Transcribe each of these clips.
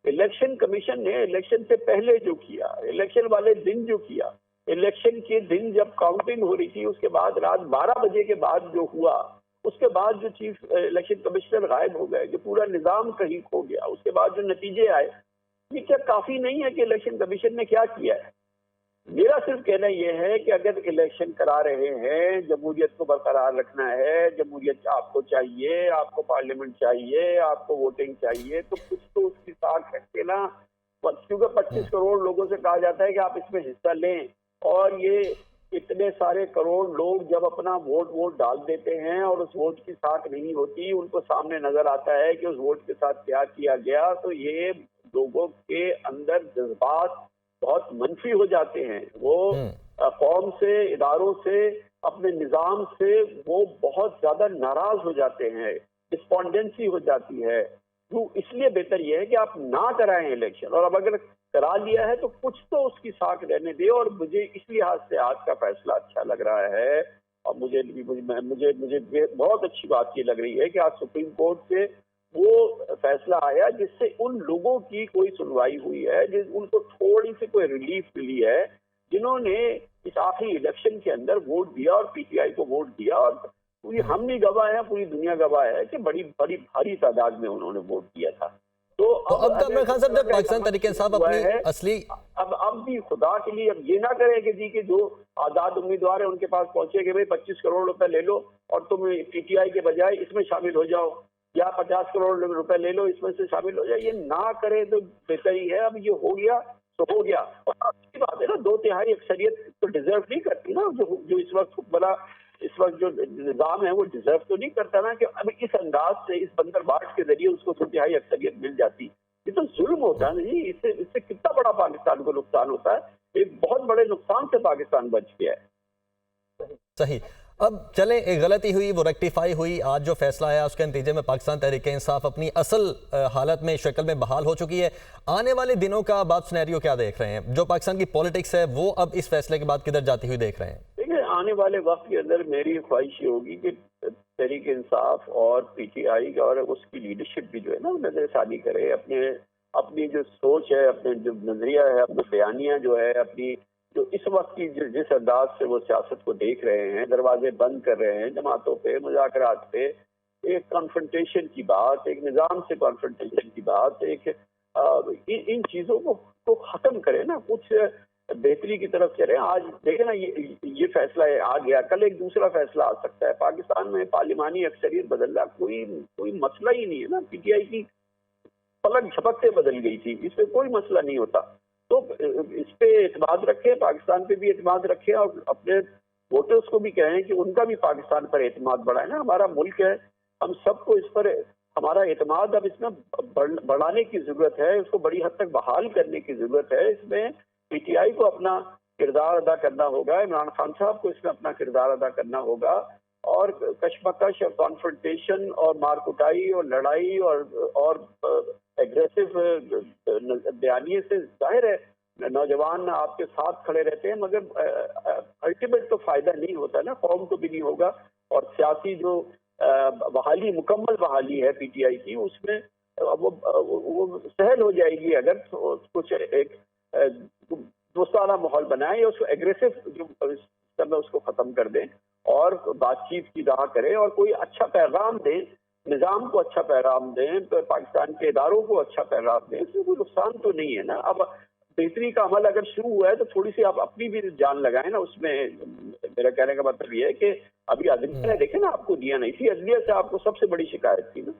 Election commission ने election से पहले जो किया, इलेक्शन वाले दिन जो किया, इलेक्शन के दिन जब काउंटिंग हो रही थी उसके बाद रात 12 बजे के बाद जो हुआ, उसके बाद जो चीफ इलेक्शन कमिश्नर गायब हो गए, जो पूरा निजाम कहीं खो गया, उसके बाद जो नतीजे आए, ये क्या काफी नहीं है कि इलेक्शन कमीशन ने क्या किया है? मेरा सिर्फ कहना यह है कि अगर इलेक्शन करा रहे हैं, जमहूरियत को बरकरार रखना है, जमहूरियत आपको चाहिए, आपको पार्लियामेंट चाहिए, आपको वोटिंग चाहिए, तो कुछ तो उसकी साख रखे ना। क्योंकि 25 करोड़ लोगों से कहा जाता है कि आप इसमें हिस्सा लें, और ये इतने सारे करोड़ लोग जब अपना वोट डाल देते हैं और उस वोट की साख नहीं होती, उनको सामने नजर आता है कि उस वोट के साथ क्या किया गया, तो ये लोगों के अंदर जज्बात बहुत मनफी हो जाते हैं। वो कौम से, इदारों से, अपने निजाम से वो बहुत ज्यादा नाराज हो जाते हैं, डिस्पॉन्डेंसी हो जाती है। तो इसलिए बेहतर यह है कि आप ना कराएं इलेक्शन, और अब अगर करा लिया है तो कुछ तो उसकी साख रहने दे। और मुझे इस लिहाज से आज का फैसला अच्छा लग रहा है, और मुझे बहुत अच्छी बात ये लग रही है कि आज सुप्रीम कोर्ट से वो फैसला आया जिससे उन लोगों की कोई सुनवाई हुई है, उनको थोड़ी सी कोई रिलीफ मिली है, जिन्होंने इस आखिरी इलेक्शन के अंदर वोट दिया और पीटीआई को वोट दिया। और पूरी हम भी गवाह है, पूरी दुनिया गवाह है कि बड़ी बड़ी भारी तादाद में उन्होंने वोट दिया था। तो अब तो इमरान खान साहब जब पाकिस्तान तरीके साहब अपनी असली अब भी खुदा के लिए अब ये ना करें कि जी कि जो आजाद उम्मीदवार है उनके पास पहुंचे कि भाई 25 करोड़ रुपए ले लो और तुम पीटीआई के बजाय इसमें शामिल हो जाओ, या 50 करोड़ रुपए ले लो इसमें से शामिल हो जाए। ये ना करे तो बेहतर ही है। अब ये हो गया तो हो गया। और अच्छी बात है ना, 2/3 अक्सरियत तो डिजर्व नहीं करती ना, जो इस वक्त जो निजाम है वो डिजर्व तो नहीं करता ना कि अब इस अंदाज से, इस बंदरबाट के जरिए उसको 2/3 अक्सरियत मिल जाती। ये तो जुल्म होता है नहीं। इससे कितना बड़ा पाकिस्तान को नुकसान होता है। एक बहुत बड़े नुकसान से पाकिस्तान बच गया है। सही। अब चलें, एक गलती हुई वो रेक्टिफाई हुई, आज जो फैसला आया उसके नतीजे में पाकिस्तान तहरीक इंसाफ अपनी असल हालत में, शक्ल में बहाल हो चुकी है। आने वाले दिनों का अब आप सिनेरियो क्या देख रहे हैं? जो पाकिस्तान की पॉलिटिक्स है वो अब इस फैसले के बाद किधर जाती हुई देख रहे हैं? देखिए, आने वाले वक्त के अंदर मेरी ख्वाहिश ये होगी कि तहरीक इंसाफ और पीटीआई और उसकी लीडरशिप भी जो है ना नजरसानी करे, अपनी जो सोच है, अपने जो नजरिया है, अपना बयानिया जो है, अपनी जो इस वक्त की जिस अंदाज से वो सियासत को देख रहे हैं, दरवाजे बंद कर रहे हैं जमातों पे, मुज़ाकरात पे, एक कॉन्फ्रंटेशन की बात, एक निज़ाम से कॉन्फ्रंटेशन की बात, इन चीज़ों को ख़त्म करें ना, कुछ बेहतरी की तरफ चले। आज देखें ना, ये फैसला आ गया, कल एक दूसरा फैसला आ सकता है। पाकिस्तान में पार्लिमानी अक्सरियत बदलना कोई मसला ही नहीं है ना। पीटीआई की पलक झपकते बदल गई थी, इसमें कोई मसला नहीं होता। तो इस पे एतमाद रखें, पाकिस्तान पे भी एतमाद रखें, और अपने वोटर्स को भी कहें कि उनका भी पाकिस्तान पर एतमाद बढ़ाए ना। हमारा मुल्क है, हम सबको इस पर हमारा एतमाद अब इसमें बढ़ाने की जरूरत है, उसको बड़ी हद तक बहाल करने की जरूरत है। इसमें पीटीआई को अपना किरदार अदा करना होगा, इमरान खान साहब को इसमें अपना किरदार अदा करना होगा, और कशमकश और कॉन्फ्रंटेशन और मारकुटाई और लड़ाई और एग्रेसिव बयानिए से जाहिर है नौजवान आपके साथ खड़े रहते हैं, मगर अल्टीमेट तो फायदा नहीं होता ना, कौम को भी नहीं होगा। और सियासी जो बहाली, मुकम्मल बहाली है पीटीआई की, उसमें वो सहल हो जाएगी अगर कुछ एक दोस्ताना माहौल बनाए, या उसको एग्रेसिव जो समय उसको खत्म कर दें और बातचीत की राह करें, और कोई अच्छा पैगाम दें, निजाम को अच्छा पैगाम दें, पाकिस्तान के इदारों को अच्छा पैगाम दें। इसमें कोई नुकसान तो नहीं है ना। अब बेहतरी का अमल अगर शुरू हुआ है तो थोड़ी सी आप अपनी भी जान लगाएं ना उसमें। मेरा कहने का मतलब ये है कि अभी अदलिया ने देखे ना आपको दिया ना, इसी अदलिया से आपको सबसे बड़ी शिकायत थी ना,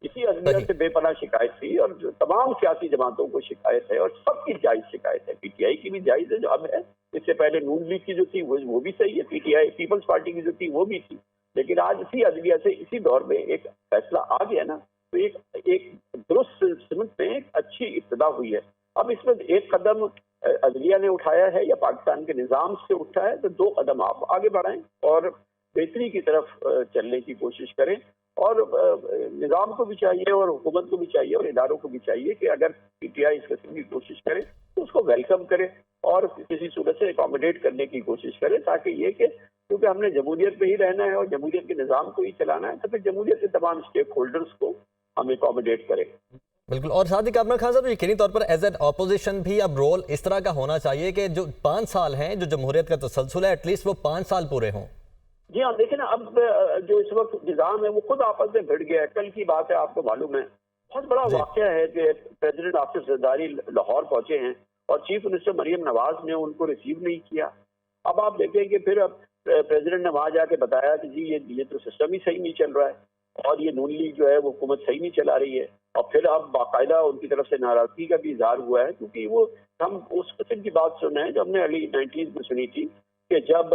इसी अदलिया से बेपनाह शिकायत थी, और तमाम सियासी जमातों को शिकायत है, और सबकी जायज शिकायत है। पीटीआई की भी जायज है जो अब है, इससे पहले नून लीग की जो थी वो भी सही है, पीटीआई पीपल्स पार्टी की जो थी वो भी थी, लेकिन आज इसी अदलिया से इसी दौर में एक फैसला आ गया ना, तो एक दुरुस्त सिमत में एक अच्छी इब्तिदा हुई है। अब इसमें एक कदम अदलिया ने उठाया है या पाकिस्तान के निज़ाम से उठा है, तो 2 कदम आप आगे बढ़ाएं और बेहतरी की तरफ चलने की कोशिश करें। और निज़ाम को भी चाहिए, और हुकूमत को भी चाहिए, और इदारों को भी चाहिए कि अगर पीटीआई इस किस्म की कोशिश करे तो उसको वेलकम करे और किसी सूरत से अकोमोडेट करने की कोशिश करे, ताकि ये कि क्योंकि हमने जमहूरियत पे ही रहना है और जमहूरियत के निज़ाम को ही चलाना है, तो फिर जमहूरियत के तमाम स्टेक होल्डर्स को हम अकोमोडेट करें। बिल्कुल। और साथ ही कामरान खान साहब, यकीनी तौर पर एज एन अपोजिशन भी अब रोल इस तरह का होना चाहिए कि जो 5 साल हैं जो जमहूरियत का तसलसल है, एटलीस्ट वो 5 साल पूरे हों। जी हाँ, देखिए ना, अब जो इस वक्त निजाम है वो खुद आपस में भिड़ गया है। कल की बात है, आपको मालूम है, बहुत बड़ा जी। वाकया है कि प्रेसिडेंट आसिफ जरदारी लाहौर पहुंचे हैं और चीफ मिनिस्टर मरियम नवाज ने उनको रिसीव नहीं किया। अब आप देखें कि फिर अब प्रेसिडेंट ने वहां जाके बताया कि जी ये तो सिस्टम ही सही नहीं चल रहा है और ये नून लीग जो है वो हुकूमत सही नहीं चला रही है। और फिर अब बाकायदा उनकी तरफ से नाराजगी का भी इजहार हुआ है, क्योंकि वो हम उस किस्म की बात सुन रहे हैं जो हमने अर्ली 90s में सुनी थी कि जब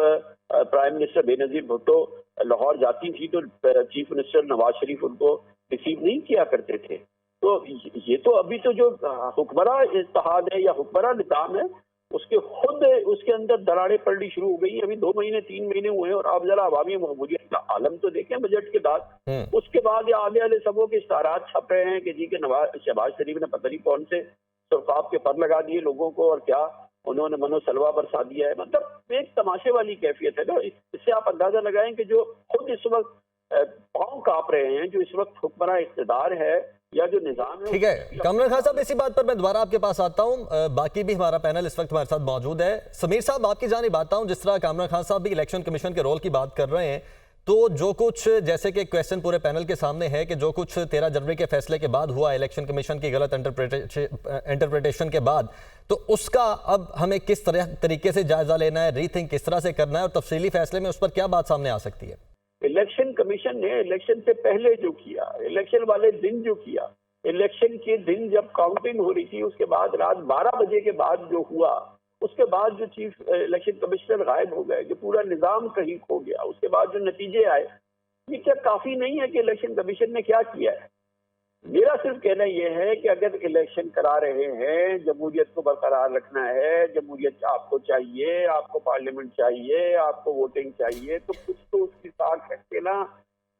प्राइम मिनिस्टर बेनजीर भुट्टो लाहौर जाती थी तो चीफ मिनिस्टर नवाज शरीफ उनको रिसीव नहीं किया करते थे। तो ये तो अभी तो जो हुक्मरान इत्तेहाद है या हुक्मरान निज़ाम है उसके खुद उसके अंदर दरारें पड़नी शुरू हो गई। अभी 2 महीने 3 महीने हुए हैं और आप जरा अवामी महमूदियत का आलम तो देखें बजट के बाद। उसके बाद या आने वाले सबों के इश्तारात छप रहे हैं कि जी के शहबाज शरीफ ने पता नहीं कौन से सुरखाब के पर लगा दिए लोगों को और क्या उन्होंने मनो सलवा बरसा दिया है। मतलब एक तमाशे वाली कैफियत है ना। इससे आप अंदाजा लगाएं कि जो खुद इस वक्त पांव कांप रहे हैं, जो इस वक्त हुक्मरान इक़्तिदार है या जो निजाम है। ठीक है कामरान खान साहब, इसी बात पर मैं दोबारा आपके पास आता हूं। बाकी भी हमारा पैनल इस वक्त हमारे साथ मौजूद है। समीर साहब, आपकी जानिब आता हूं। जिस तरह कामरान खान साहब भी इलेक्शन कमीशन के रोल की बात कर रहे हैं, तो जो कुछ जैसे कि क्वेश्चन पूरे पैनल के सामने है कि जो कुछ 13 जनवरी के फैसले के बाद हुआ इलेक्शन कमीशन की गलत इंटरप्रिटेशन के बाद, तो उसका अब हमें किस तरीके से जायजा लेना है, रीथिंक किस तरह से करना है और तफसीली फैसले में उस पर क्या बात सामने आ सकती है? इलेक्शन कमीशन ने इलेक्शन से पहले जो किया, इलेक्शन वाले दिन जो किया, इलेक्शन के दिन जब काउंटिंग हो रही थी उसके बाद रात 12 बजे के बाद जो हुआ, उसके बाद जो चीफ इलेक्शन कमिश्नर गायब हो गए, जो पूरा निजाम कहीं खो गया, उसके बाद जो नतीजे आए, ये क्या काफी नहीं है कि इलेक्शन कमीशन ने क्या किया है? मेरा सिर्फ कहना यह है कि अगर इलेक्शन करा रहे हैं, जमहूरियत को बरकरार रखना है, जमहूरियत आपको चाहिए, आपको पार्लियामेंट चाहिए, आपको वोटिंग चाहिए, तो कुछ तो उसकी साख रख के ना,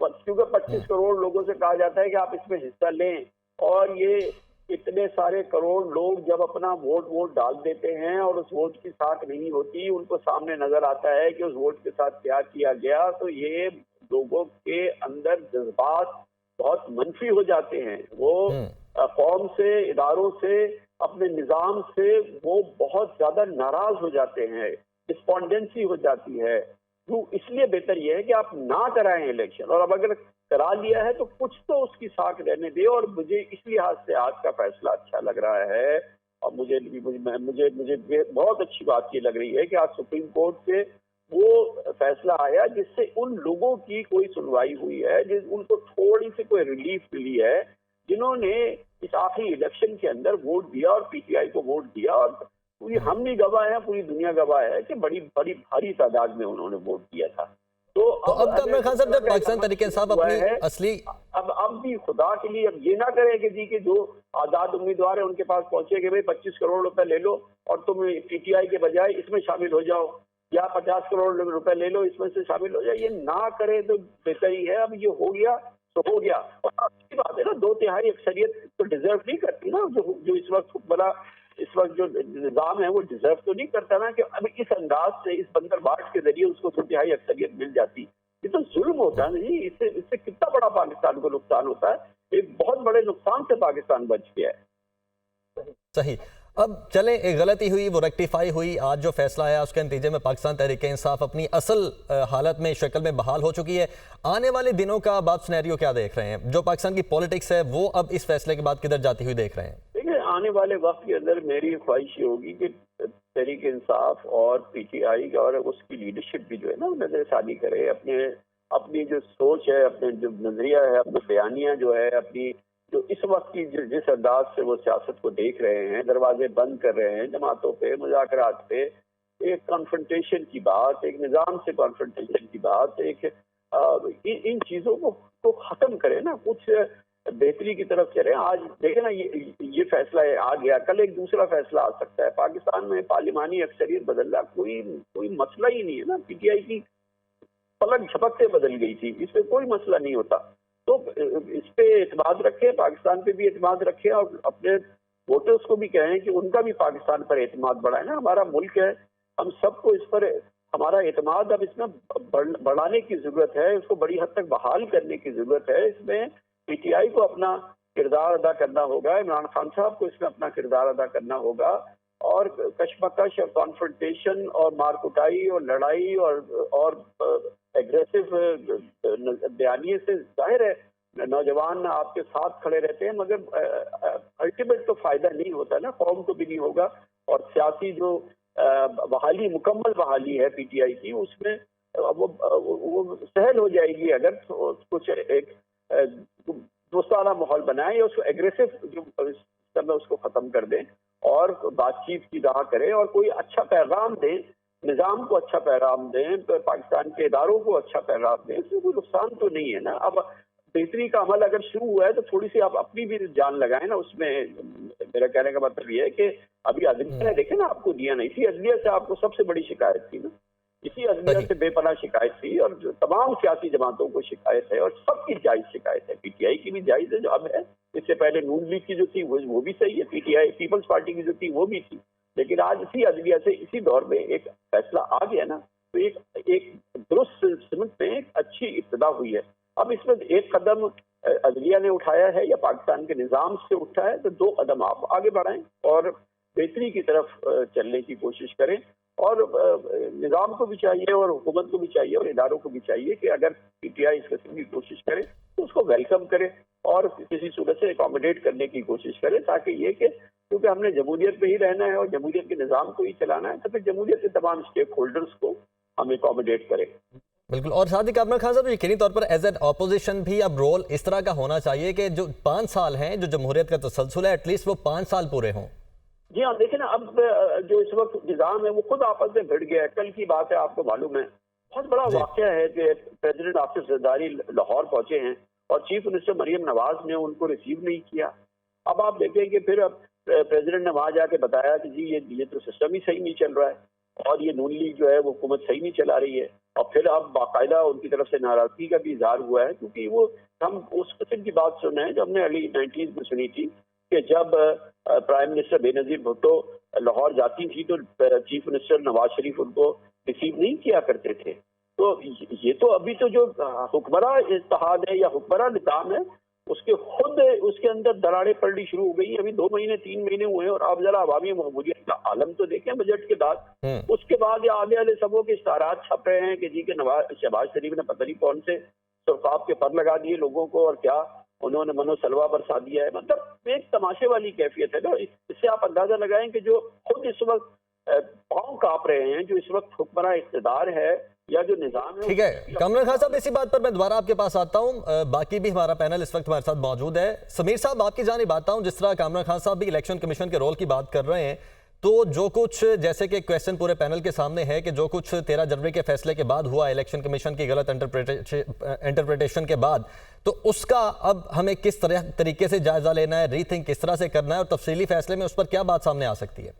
क्योंकि 25 करोड़ लोगों से कहा जाता है कि आप इसमें हिस्सा लें, और ये इतने सारे करोड़ लोग जब अपना वोट डाल देते हैं और उस वोट की साख नहीं होती, उनको सामने नजर आता है कि उस वोट के साथ क्या किया गया, तो ये लोगों के अंदर जज्बात बहुत मनफी हो जाते हैं। वो कौम से, इदारों से, अपने निजाम से वो बहुत ज्यादा नाराज हो जाते हैं, डिस्पॉन्डेंसी हो जाती है। तो इसलिए बेहतर यह है कि आप ना कराएं इलेक्शन, और अब अगर करा लिया है तो कुछ तो उसकी साख रहने दे। और मुझे इस लिहाज से आज का फैसला अच्छा लग रहा है, और मुझे बहुत अच्छी बात ये लग रही है कि आज सुप्रीम कोर्ट से वो फैसला आया जिससे उन लोगों की कोई सुनवाई हुई है, उनको थोड़ी सी कोई रिलीफ मिली है, जिन्होंने इस आखिरी इलेक्शन के अंदर वोट दिया और पीटीआई को वोट दिया। और पूरी हम भी गवाह है, पूरी दुनिया गवाह है कि बड़ी बड़ी भारी तादाद में उन्होंने वोट दिया था। तो अब कामरान खान साहब, जब पाकिस्तान तहरीक इंसाफ अपनी असली अब भी खुदा के लिए अब ये ना करें कि जी के जो आजाद उम्मीदवार है उनके पास पहुंचे कि भाई 25 करोड़ रुपए ले लो और तुम पीटीआई के बजाय इसमें शामिल हो जाओ, या 50 करोड़ रुपए ले लो इसमें से शामिल हो जाए। ये ना करे तो बेहतर ही है। अब ये हो गया तो हो गया। और अच्छी बात है ना, 2/3 अक्सरियत तो डिजर्व नहीं करती ना, जो इस वक्त बड़ा इस वक्त जो निजाम है वो डिजर्व तो नहीं करता ना कि अब इस अंदाज से, इस बंदर बाट के जरिए उसको 2/3 अक्सरियत मिल जाती। ये तो जुल्म होता है नहीं। इससे कितना बड़ा पाकिस्तान को नुकसान होता है। एक बहुत बड़े नुकसान से पाकिस्तान बच गया है। सही। अब चलें, एक गलती हुई वो रेक्टिफाई हुई। आज जो फैसला आया उसके नतीजे में पाकिस्तान तहरीक इंसाफ अपनी असल हालत में, शक्ल में बहाल हो चुकी है। आने वाले दिनों का आप सिनेरियो क्या देख रहे हैं? जो पाकिस्तान की पॉलिटिक्स है वो अब इस फैसले के बाद किधर जाती हुई देख रहे हैं? देखिए, आने वाले वक्त के अंदर मेरी ख्वाहिश ये होगी कि तहरीक इंसाफ और पीटीआई और उसकी लीडरशिप भी जो है ना नजरसानी करे, अपनी जो सोच है, अपने जो नजरिया है, अपने बयानिया जो है, अपनी जो इस वक्त की जिस अंदाज से वो सियासत को देख रहे हैं, दरवाजे बंद कर रहे हैं जमातों पे, मुज़ाकरात पे, एक कॉन्फ्रंटेशन की बात, एक निज़ाम से कॉन्फ्रंटेशन की बात, इन चीज़ों को ख़त्म करें ना, कुछ बेहतरी की तरफ चले। आज देखें ना, ये फैसला आ गया, कल एक दूसरा फैसला आ सकता है। पाकिस्तान में पार्लिमानी अक्सरियत बदलना कोई मसला ही नहीं है ना। पीटीआई की पलक झपकते बदल गई थी, इसमें कोई मसला नहीं होता। तो इस पे एतमाद रखें, पाकिस्तान पे भी एतमाद रखें, और अपने वोटर्स को भी कहें कि उनका भी पाकिस्तान पर एतमाद बढ़ाए ना। हमारा मुल्क है, हम सबको इस पर हमारा एतमाद अब इसमें बढ़ाने की जरूरत है, इसको बड़ी हद तक बहाल करने की जरूरत है। इसमें पीटीआई को अपना کردار ادا کرنا ہوگا، عمران خان صاحب کو اس میں اپنا کردار ادا کرنا ہوگا، اور کشمکش اور کانفرنٹیشن اور مارکٹائی اور لڑائی اور ایگریسو بیانیے سے ظاہر ہے نوجوان آپ کے ساتھ کھڑے رہتے ہیں، مگر الٹیمیٹ تو فائدہ نہیں ہوتا نا، قوم کو بھی نہیں ہوگا، اور سیاسی جو بحالی مکمل بحالی ہے پی ٹی آئی کی، اس میں وہ سہل ہو جائے گی اگر کچھ ایک دوستانہ ماحول بنائے، اس کو ایگریسو جو سسٹم ہے اس کو ختم کر دیں اور بات چیت کی راہ کریں اور کوئی اچھا پیغام دیں، نظام کو اچھا پیغام دیں، پاکستان کے اداروں کو اچھا پیغام دیں، اس میں کوئی نقصان تو نہیں ہے نا۔ اب بہتری کا عمل اگر شروع ہوا ہے تو تھوڑی سی آپ اپنی بھی جان لگائیں نا اس میں۔ میرا کہنے کا مطلب یہ ہے کہ ابھی عدلیہ نے دیکھیں نا آپ کو دیا نا، اسی عدلیہ سے آپ کو سب سے بڑی شکایت تھی نا، اسی عدلیہ سے بے پناہ شکایت تھی، اور تمام سیاسی جماعتوں کو شکایت ہے، اور سب کی جائز شکایت ہے، پی ٹی آئی کی بھی جائز ہے جو اب ہے، اس سے پہلے نون لیگ کی جو تھی وہ بھی صحیح ہے، P T I peoples party کی جو تھی وہ بھی تھی، لیکن آج اسی عدلیہ سے اسی دور میں ایک فیصلہ آ گیا نا، تو ایک درست سمت میں ایک اچھی ابتدا ہوئی ہے۔ اب اس میں ایک قدم عدلیہ نے اٹھایا ہے یا پاکستان کے نظام سے اٹھا ہے، تو 2 قدم آپ آگے بڑھائیں اور بہتری کی طرف چلنے کی کوشش کریں، اور نظام کو بھی چاہیے اور حکومت کو بھی چاہیے اور اداروں کو بھی چاہیے کہ اگر پی ٹی آئی اس قسم کی کوشش کرے تو اس کو ویلکم کرے اور کسی صورت سے اکاموڈیٹ کرنے کی کوشش کرے، تاکہ یہ کہ کیونکہ ہم نے جمہوریت پہ ہی رہنا ہے اور جمہوریت کے نظام کو ہی چلانا ہے، تو پھر جمہوریت کے تمام اسٹیک ہولڈرز کو ہم اکاموڈیٹ کریں۔ بالکل، اور ساتھ ہی کامران خان صاحب یقینی طور پر ایز این اپوزیشن بھی اب رول اس طرح کا ہونا چاہیے کہ جو 5 سال ہیں جو جمہوریت کا تسلسل ہے ایٹ لیسٹ وہ 5 سال پورے ہوں۔ جی ہاں، دیکھیں نا، اب جو اس وقت نظام ہے وہ خود آپس میں بھڑ گیا ہے۔ کل کی بات ہے، آپ کو معلوم ہے، بہت بڑا واقعہ ہے کہ پریزیڈنٹ آصف زرداری لاہور پہنچے ہیں اور چیف منسٹر مریم نواز نے ان کو ریسیو نہیں کیا۔ اب آپ دیکھیں کہ پھر اب پریزیڈنٹ نے وہاں جا کے بتایا کہ جی یہ تو سسٹم ہی صحیح نہیں چل رہا ہے اور یہ نون لیگ جو ہے وہ حکومت صحیح نہیں چلا رہی ہے، اور پھر اب باقاعدہ ان کی طرف سے ناراضگی کا بھی اظہار ہوا ہے، کیونکہ وہ ہم اس قسم کی بات سن رہے ہیں جو ہم نے ارلی 90s میں سنی تھی کہ جب پرائم منسٹر بے نظیر بھٹو لاہور جاتی تھی تو چیف منسٹر نواز شریف ان کو ریسیو نہیں کیا کرتے تھے۔ تو یہ تو ابھی تو جو حکمراں اتحاد ہے یا حکمراں نظام ہے اس کے خود اس کے اندر دراڑیں پڑنی شروع ہو گئی ہیں۔ ابھی 2 مہینے 3 مہینے ہوئے ہیں اور آپ ذرا عوامی مقبولیت کا عالم تو دیکھیں بجٹ کے بعد، اس کے بعد یہ آگے والے سبوں کے اشتہارات چھپ رہے ہیں کہ جی کہ شہباز شریف نے پتہ نہیں کون سے سرخاب کے پر لگا دیے لوگوں کو، اور کیا انہوں نے منو سلوا برسا دیا ہے۔ مطلب ایک تماشے والی کیفیت ہے نا، اس سے آپ اندازہ لگائیں کہ جو خود اس وقت پاؤں کانپ رہے ہیں، جو اس وقت حکمراں اقتدار ہے یا جو نظام ہے۔ ٹھیک ہے کامران خان صاحب، اسی بات پر میں دوبارہ آپ کے پاس آتا ہوں، باقی بھی ہمارا پینل اس وقت ہمارے ساتھ موجود ہے۔ سمیر صاحب، آپ کی جانب آتا ہوں، جس طرح کامران خان صاحب بھی الیکشن کمیشن کے رول کی بات کر رہے ہیں، تو جو کچھ جیسے کہ کویسچن پورے پینل کے سامنے ہے کہ جو کچھ 13 جنوری کے فیصلے کے بعد ہوا الیکشن کمیشن کی غلط انٹرپریٹیشن کے بعد، تو اس کا اب ہمیں کس طریقے سے جائزہ لینا ہے، ری تھنک کس طرح سے کرنا ہے، اور تفصیلی فیصلے میں اس پر کیا بات سامنے آ سکتی ہے؟